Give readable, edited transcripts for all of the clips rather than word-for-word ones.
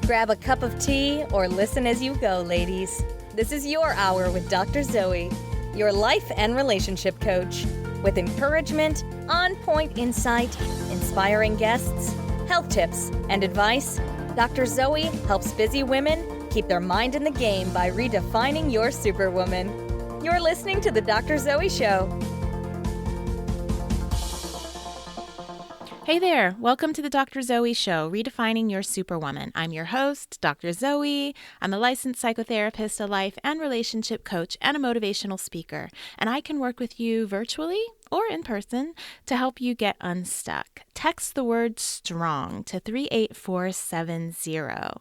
Grab a cup of tea or listen as you go, ladies. This is your hour with Dr. Zoe, your life and relationship coach, with encouragement, on-point insight, inspiring guests, health tips, and advice. Dr. Zoe helps busy women keep their mind in the game by redefining your superwoman. You're listening to The Dr. Zoe Show. Hey there, welcome to the Dr. Zoe Show, Redefining Your Superwoman. I'm your host, Dr. Zoe. I'm a licensed psychotherapist, a life and relationship coach, and a motivational speaker. And I can work with you virtually or in person to help you get unstuck. Text the word STRONG to 38470.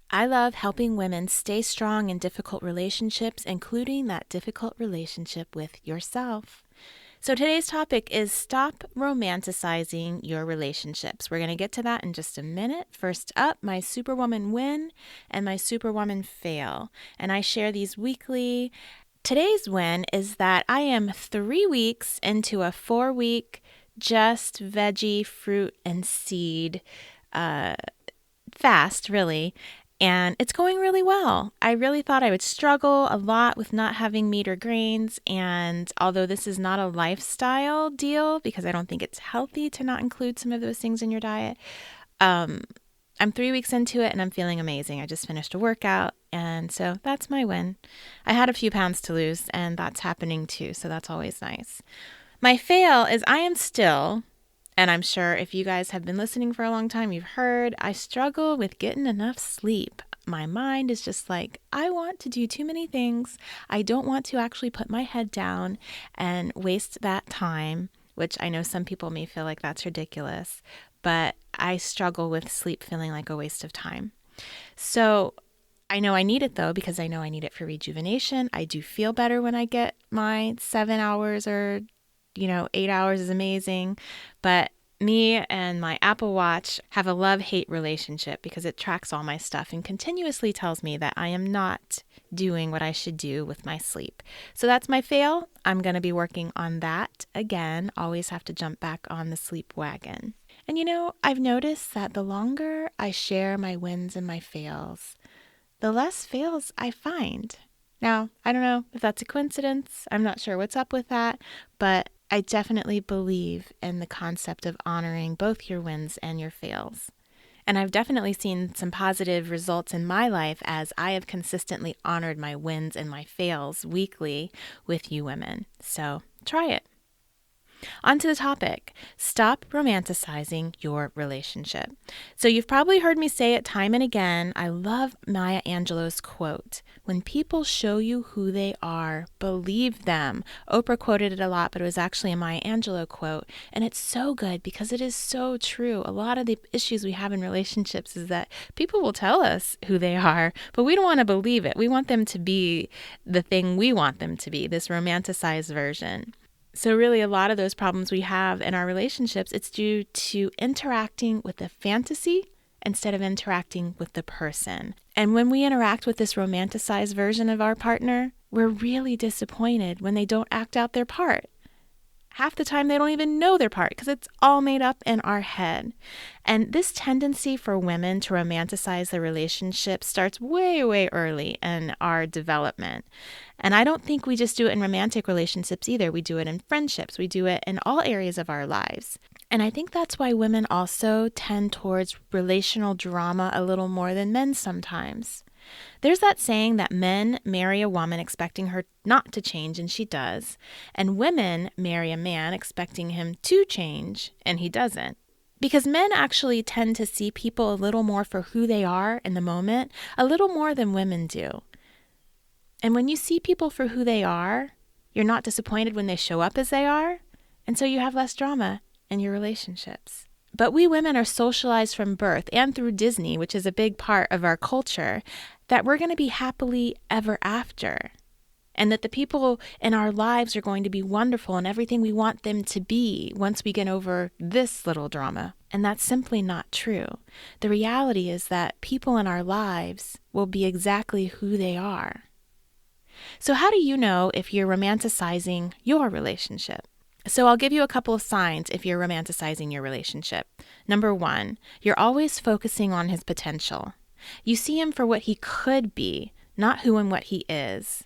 I love helping women stay strong in difficult relationships, including that difficult relationship with yourself. So today's topic is stop romanticizing your relationships. We're going to get to that in just a minute. First up, my Superwoman win and my Superwoman fail. And I share these weekly. Today's win is that I am 3 weeks into a 4-week just veggie, fruit, and seed fast, really. And it's going really well. I really thought I would struggle a lot with not having meat or grains. And although this is not a lifestyle deal, because I don't think it's healthy to not include some of those things in your diet, I'm 3 weeks into it and I'm feeling amazing. I just finished a workout. And so that's my win. I had a few pounds to lose and that's happening too. So that's always nice. My fail is I am still, and I'm sure if you guys have been listening for a long time, you've heard, I struggle with getting enough sleep. My mind is just like, I want to do too many things. I don't want to actually put my head down and waste that time, which I know some people may feel like that's ridiculous, but I struggle with sleep feeling like a waste of time. So I know I need it though, because I know I need it for rejuvenation. I do feel better when I get my 7 hours or 8 hours is amazing, but me and my Apple Watch have a love-hate relationship because it tracks all my stuff and continuously tells me that I am not doing what I should do with my sleep. So that's my fail. I'm going to be working on that again. Always have to jump back on the sleep wagon. And I've noticed that the longer I share my wins and my fails, the less fails I find. Now, I don't know if that's a coincidence. I'm not sure what's up with that, but I definitely believe in the concept of honoring both your wins and your fails. And I've definitely seen some positive results in my life as I have consistently honored my wins and my fails weekly with you women. So try it. On to the topic, stop romanticizing your relationship. So you've probably heard me say it time and again. I love Maya Angelou's quote, when people show you who they are, believe them. Oprah quoted it a lot, but it was actually a Maya Angelou quote. And it's so good because it is so true. A lot of the issues we have in relationships is that people will tell us who they are, but we don't want to believe it. We want them to be the thing we want them to be, this romanticized version. So really a lot of those problems we have in our relationships, it's due to interacting with the fantasy instead of interacting with the person. And when we interact with this romanticized version of our partner, we're really disappointed when they don't act out their part. Half the time they don't even know their part because it's all made up in our head. And this tendency for women to romanticize their relationship starts way, way early in our development. And I don't think we just do it in romantic relationships either. We do it in friendships. We do it in all areas of our lives. And I think that's why women also tend towards relational drama a little more than men sometimes. There's that saying that men marry a woman expecting her not to change, and she does. And women marry a man expecting him to change, and he doesn't. Because men actually tend to see people a little more for who they are in the moment, a little more than women do. And when you see people for who they are, you're not disappointed when they show up as they are, and so you have less drama in your relationships. But we women are socialized from birth and through Disney, which is a big part of our culture, that we're going to be happily ever after. And that the people in our lives are going to be wonderful and everything we want them to be once we get over this little drama. And that's simply not true. The reality is that people in our lives will be exactly who they are. So how do you know if you're romanticizing your relationship? So I'll give you a couple of signs if you're romanticizing your relationship. Number 1, you're always focusing on his potential. You see him for what he could be, not who and what he is.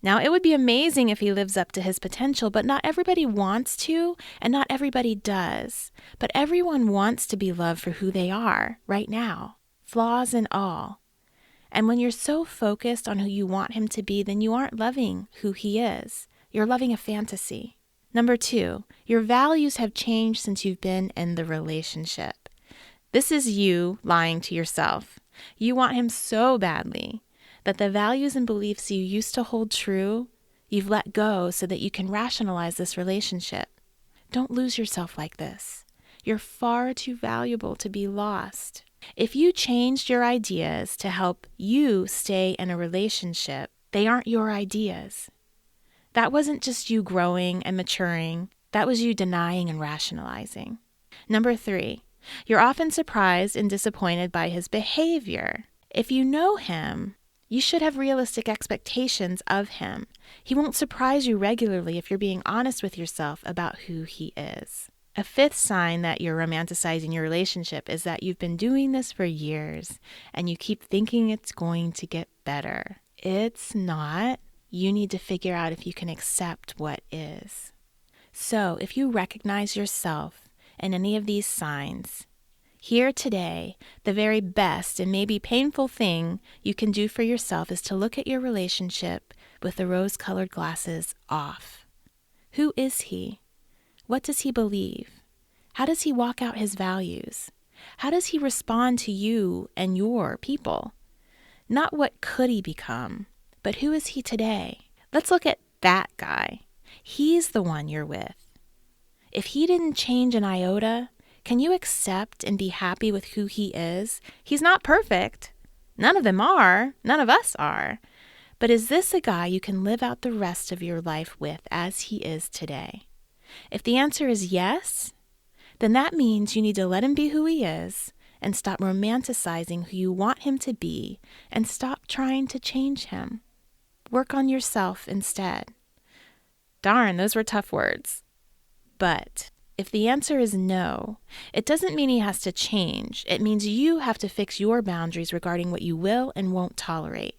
Now, it would be amazing if he lives up to his potential, but not everybody wants to, and not everybody does. But everyone wants to be loved for who they are right now, flaws and all. And when you're so focused on who you want him to be, then you aren't loving who he is. You're loving a fantasy. Number 2, your values have changed since you've been in the relationship. This is you lying to yourself. You want him so badly that the values and beliefs you used to hold true, you've let go so that you can rationalize this relationship. Don't lose yourself like this. You're far too valuable to be lost. If you changed your ideas to help you stay in a relationship, they aren't your ideas. That wasn't just you growing and maturing. That was you denying and rationalizing. Number 3, you're often surprised and disappointed by his behavior. If you know him, you should have realistic expectations of him. He won't surprise you regularly if you're being honest with yourself about who he is. A 5th sign that you're romanticizing your relationship is that you've been doing this for years and you keep thinking it's going to get better. It's not. You need to figure out if you can accept what is. So if you recognize yourself in any of these signs, here today, the very best and maybe painful thing you can do for yourself is to look at your relationship with the rose-colored glasses off. Who is he? What does he believe? How does he walk out his values? How does he respond to you and your people? Not what could he become, but who is he today? Let's look at that guy. He's the one you're with. If he didn't change an iota, can you accept and be happy with who he is? He's not perfect. None of them are. None of us are. But is this a guy you can live out the rest of your life with as he is today? If the answer is yes, then that means you need to let him be who he is and stop romanticizing who you want him to be and stop trying to change him. Work on yourself instead. Darn, those were tough words. But if the answer is no, it doesn't mean he has to change. It means you have to fix your boundaries regarding what you will and won't tolerate.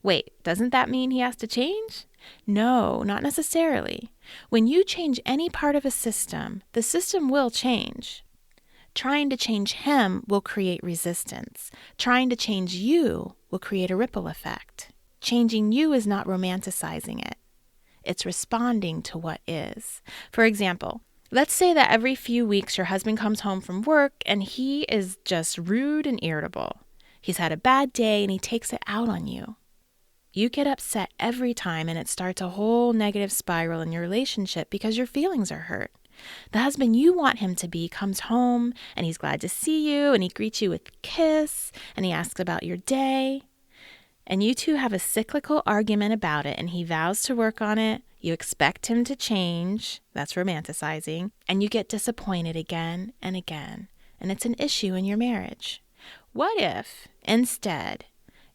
Wait, doesn't that mean he has to change? No, not necessarily. When you change any part of a system, the system will change. Trying to change him will create resistance. Trying to change you will create a ripple effect. Changing you is not romanticizing it. It's responding to what is. For example, let's say that every few weeks your husband comes home from work and he is just rude and irritable. He's had a bad day and he takes it out on you. You get upset every time and it starts a whole negative spiral in your relationship because your feelings are hurt. The husband you want him to be comes home and he's glad to see you and he greets you with a kiss and he asks about your day. And you two have a cyclical argument about it and he vows to work on it. You expect him to change. That's romanticizing. And you get disappointed again and again. And it's an issue in your marriage. What if, instead,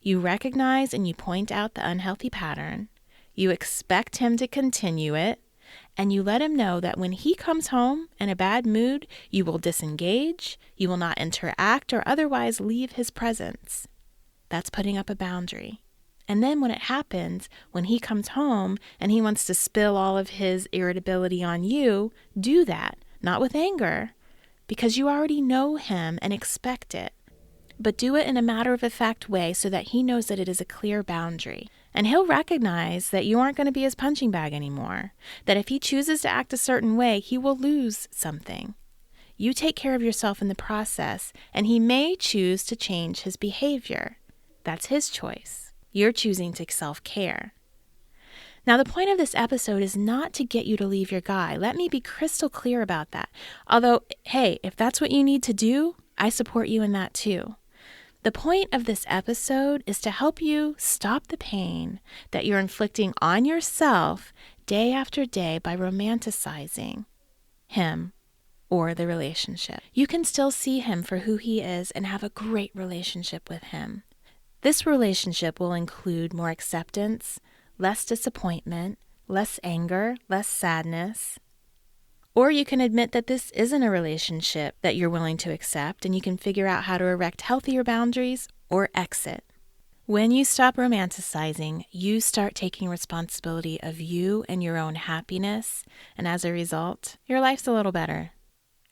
you recognize and you point out the unhealthy pattern, you expect him to continue it, and you let him know that when he comes home in a bad mood, you will disengage, you will not interact or otherwise leave his presence. That's putting up a boundary. And then when it happens, when he comes home and he wants to spill all of his irritability on you, do that, not with anger, because you already know him and expect it. But do it in a matter-of-fact way so that he knows that it is a clear boundary. And he'll recognize that you aren't going to be his punching bag anymore, that if he chooses to act a certain way, he will lose something. You take care of yourself in the process, and he may choose to change his behavior. That's his choice. You're choosing to self-care. Now, the point of this episode is not to get you to leave your guy. Let me be crystal clear about that. Although, hey, if that's what you need to do, I support you in that too. The point of this episode is to help you stop the pain that you're inflicting on yourself day after day by romanticizing him or the relationship. You can still see him for who he is and have a great relationship with him. This relationship will include more acceptance, less disappointment, less anger, less sadness. Or you can admit that this isn't a relationship that you're willing to accept and you can figure out how to erect healthier boundaries, or exit. When you stop romanticizing, you start taking responsibility of you and your own happiness, and as a result, your life's a little better.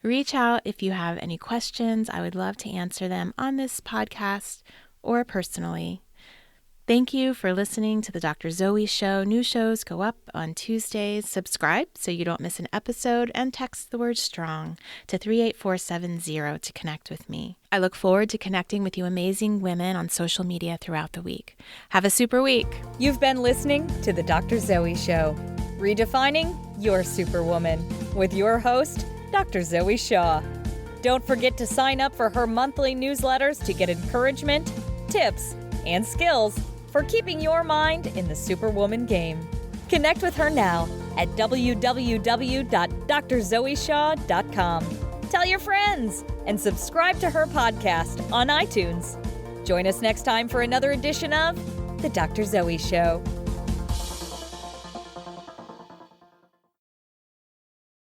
Reach out if you have any questions. I would love to answer them on this podcast or personally. Thank you for listening to the Dr. Zoe Show. New shows go up on Tuesdays. Subscribe so you don't miss an episode, and text the word STRONG to 38470 to connect with me. I look forward to connecting with you amazing women on social media throughout the week. Have a super week. You've been listening to the Dr. Zoe Show, redefining your superwoman, with your host, Dr. Zoe Shaw. Don't forget to sign up for her monthly newsletters to get encouragement, tips, and skills for keeping your mind in the superwoman game. Connect with her now at www.drzoeshaw.com. Tell your friends and subscribe to her podcast on iTunes. Join us next time for another edition of The Dr. Zoe Show.